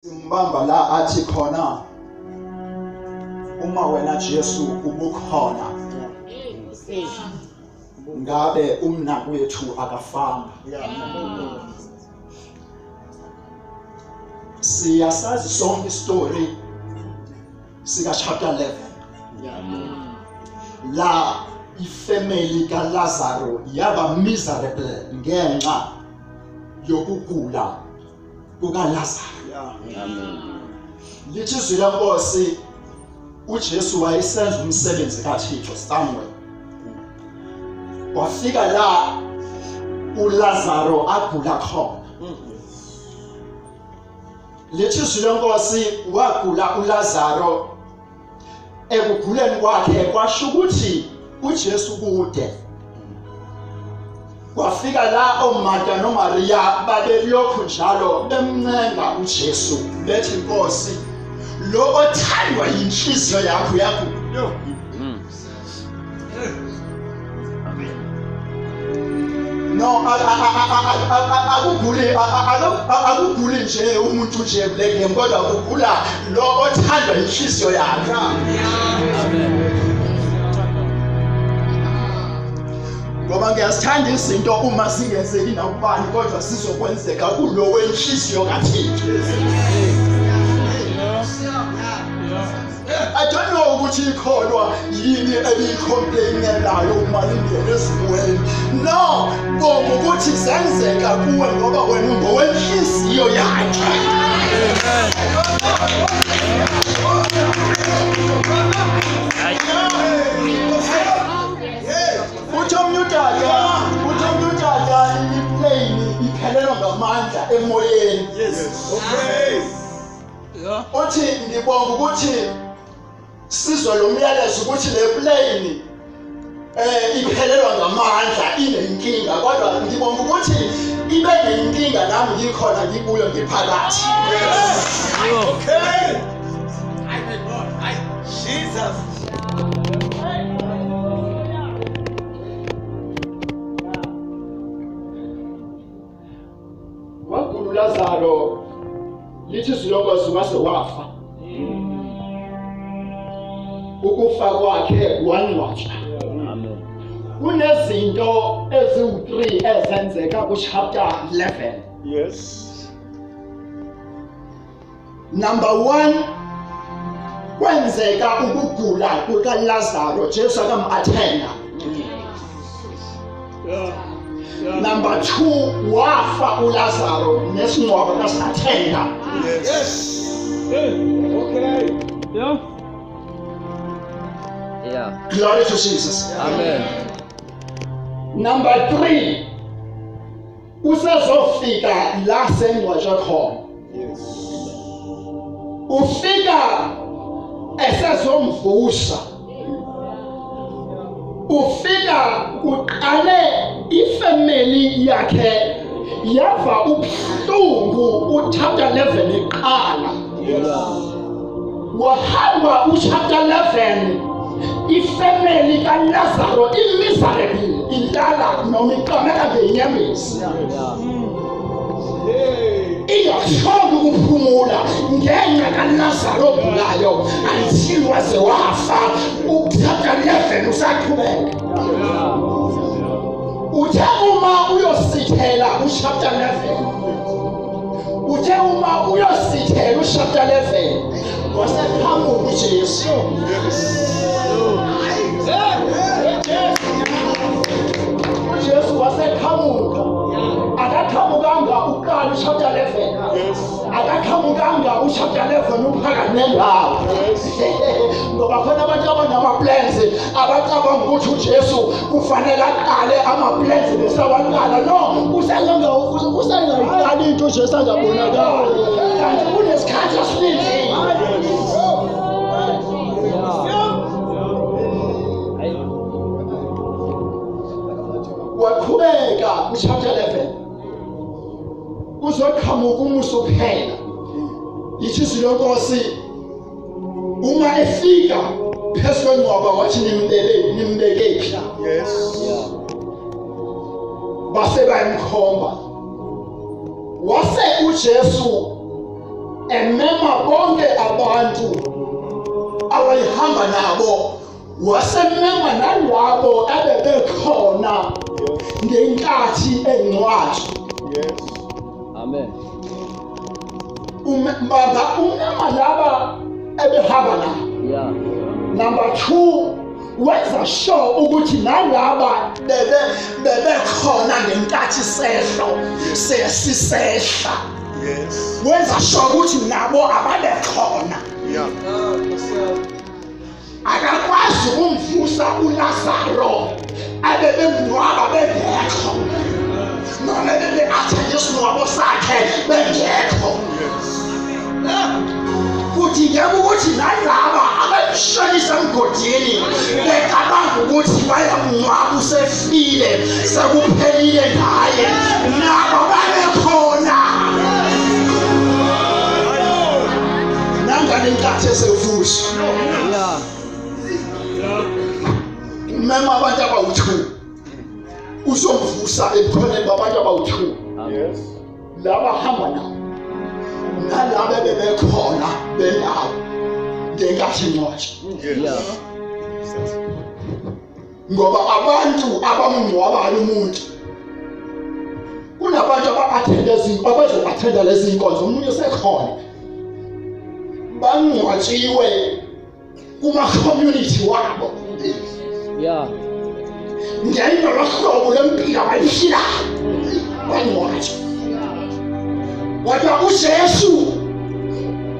Simbamba la athi khona uma wena Jesu ubukhona ngabe umnakwethu akafanga. Siyasazi sonke istory sika chapter 11 la ifamily ka Lazaro yaba miserable ngenxa yokugula kuka Lazaro. Lithi izwi Nkosi uJesu wayesenza umsebenzi kaThixo somewhere. Wafika la uLazaro agula khona. Lithi izwi Nkosi wagula uLazaro, ekuguleni kwakhe kwasho ukuthi uJesu kude. Wafika la oMartha noMaria babelokhu njalo bemncenga uJesu bethi Nkosi lo othandwa yinhliziyo yakho yakho. No, akuguli nje umuntu nje kuleke kodwa ukugula lo othandwa yinhliziyo yakho. Ngoba ngiyasithanda izinto uma singenzeki nakubani kodwa sizokwenzeka kulo wenhliziyo kaThixo. I don't know ukuthi ikholwa yini ebiyicomplainelayo uma lingene ezimweni. No, ngokuthi zenzeka kuwe ngoba wena ungowenhliziyo yakhe. Uthomnyutata iplane iphelelwa ngamandla emoyeni. Okay. Uthi ngibonga ukuthi sizwe lo myalezo ukuthi le plane iphelelwa ngamandla inenkinga kodwa ngibonga ukuthi ibe nenkinga nami ngikhona ngibuyo ngiphakathi. Okay. Jesus. Lazaro lithi silongozi wase wafa. Ukufa kwakhe wanqwatshwa. Kunezinto eziwu3 ezenzeka ku chapter 11. Yes. Number 1, kwenzeka ukugula kuka Lazaro Jesu akamathenga. Number 2, wafa uLazaro nesingcwaba kasathenga. Yes. Okay. Yeah. Glory to Jesus. Amen. Number 3, usazofika la sengcwatshwa khona. Yes. Ufika esazomvusha. Ufika uqale ifamily yakhe yava ubuhlungu chapter 11 iqala. Wahamba chapter 11 ifamily ka Lazaro imiserable indala noma iqamela ngenyamisi. Iyashonga ukuphumula ngenxa ka Lazaro ogulayo until waze wafa chapter 11 usaqhubeka. Uthe uma uyosithela chapter 11. Uthe uma uyosithela chapter 11 waseqhamuka uJesu. uJesu waseqhamuka. Akaqhamukanga uqala chapter 11. Akaqhamukanga chapter 11 uphakame ngawo. Ngoba khona abantu abanama-plans abacabanga ukuthi uJesu kufanele aqale ama-plans besawaqala. No, usengayiqali into uJesu angabonakala. Kanti kunesikhathi esiningi. Waqhubeka chapter 11. Uzoqhamuka umuso kuphela. Yithi izwi Nkosi uma efika phezu kwengcwaba wathi nimbekephi. Yes. Base bayamkhomba. Wase uJesu emema bonke abantu awayihamba nabo wasemema nalabo abebekhona ngenkathi engcwatshi. Yes. Amen. Umema laba ebehamba nabo. Yeah. Number 2, wenza sure ukuthi nalaba bebekhona ngenkathi sehlo sesisehla. Yes. Wenza sure ukuthi nabo ababekhona. Yeah. Akakwazi umvusa uLazaro abebengcwaba bengekho. Noma bebeathele isingcwabo sakhe bengekho. Kuthi yebo ukuthi nalaba abashonisa emgodini becabanga ukuthi bayamngcwaba usefile sekuphelile ngaye nabo babekhona. Nangale nkathi esevusha. Yeah. Mema abantu abawu2 uzomvusa ebukhoneni babantu abawu2 Yes. laba hamba nabo nalaba bebekhona benawo ngenkathi ngcwatshi. Yeah. Ngoba abantu abamngcwabayo umuntu kunabantu abazobathenda lezi inkonzo umuntu sekhona bangcwatshiwe kuma community wabo. Yeah. Ngento lohlobo lempilo abayishila bangcwatshi. Kodwa uJesu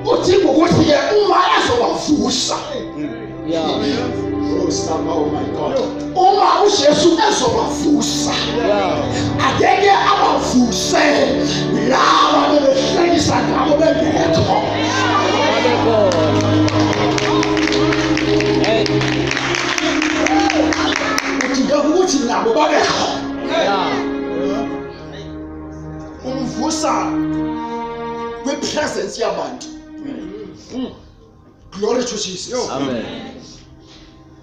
uthi ukuthi uma ezobavusa. Yeah. Oh my God. Uma uJesu ezobavusa. Yeah. Akeke abavuse laba bebehlekisa ngabo bengekho. Hey. Ukuthi nabo babekho. Yeah. Umvusa kwi-presence yabantu. Glory to Jesus. Amen.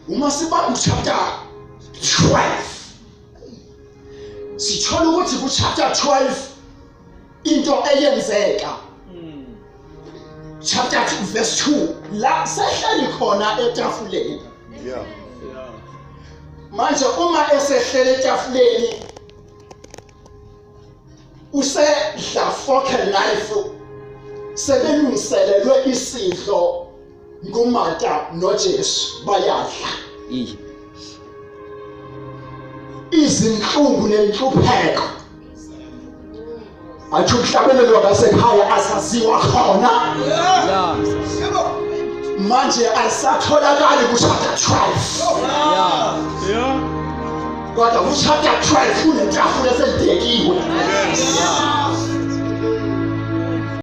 Uma sibamba chapter 12 sithola ukuthi ku chapter 12 into eyenzeka. Chapter 2 verse 2 la sehleli khona etafuleni. Yeah. Manje uma esehlele etafuleni usedla fork and knife sebelungiselelwe isidlo nguMartha noJesu bayadla. Izinhlungu nenhlupheko athi umhlabelelo ngasekhaya asaziwa khona. Yeah. Manje asatholakali ku chapter 12. Yeah. Kodwa ku chapter 12 kunetafula esedekiwe. Yes.